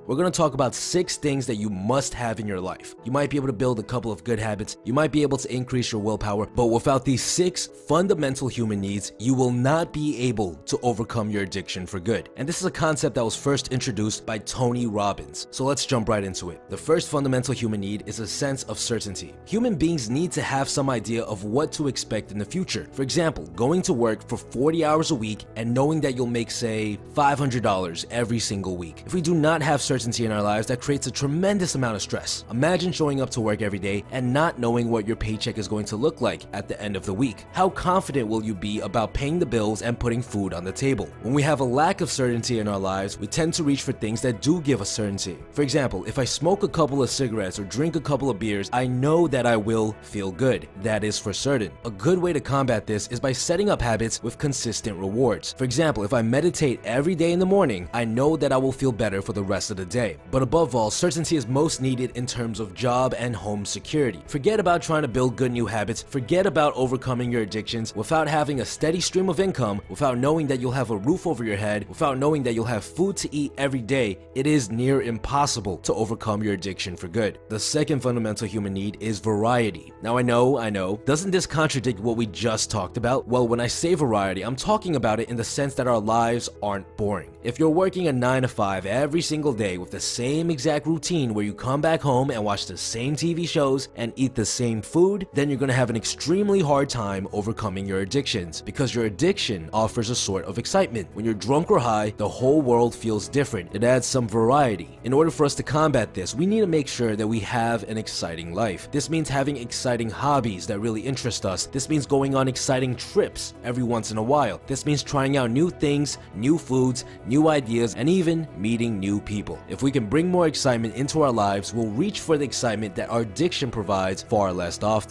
we're going to talk about 6 things that you must have in your life. You might be able to build a couple of good habits, you might be able to increase your willpower, but without these 6 fundamental human needs, you will not be able to overcome your addiction for good. And this is a concept that was first introduced by Tony Robbins. So let's jump right into it. The first fundamental human need is a sense of certainty. Human beings need to have some idea of what to expect in the future. For example, going to work for 40 hours a week and knowing that you'll make, say, $500 every single week. If we do not have certainty in our lives, that creates a tremendous amount of stress. Imagine showing up to work every day and not knowing what your paycheck is going to look like at the end of the week. How confident will you be about paying the bills and putting food on the table? When we have a lack of certainty in our lives, we tend to reach for things that do give us certainty. For example, if I smoke a couple of cigarettes or drink a couple of beers, I know that I will feel good. That is for certain. A good way to combat this is by setting up habits with consistent rewards. For example, if I meditate every day in the morning, I know that I will feel better for the rest of the day. But above all, certainty is most needed in terms of job and home security. Forget about trying to build good new habits. Forget about overcoming your addictions without having a steady stream of income, without knowing that you'll have a roof over your head, without knowing that you'll have food to eat every day. It is near impossible to overcome your addiction for good. The second fundamental human need is variety. Now I know, doesn't this contradict what we just talked about? Well, when I say variety, I'm talking about it in the sense that our lives aren't boring. If you're working a 9 to 5 every single day with the same exact routine where you come back home and watch the same TV shows and eat the same food, then you're gonna have an extremely hard time overcoming your addictions, because your addiction offers a sort of excitement. When you're drunk or high, the whole world feels different. It adds some variety. In order for us to combat this, we need to make sure that we have an exciting life. This means having exciting hobbies that really interest us. This means going on exciting trips every once in a while. This means trying out new things, new foods, new ideas, and even meeting new people. If we can bring more excitement into our lives, we'll reach for the excitement that our addiction provides far less often.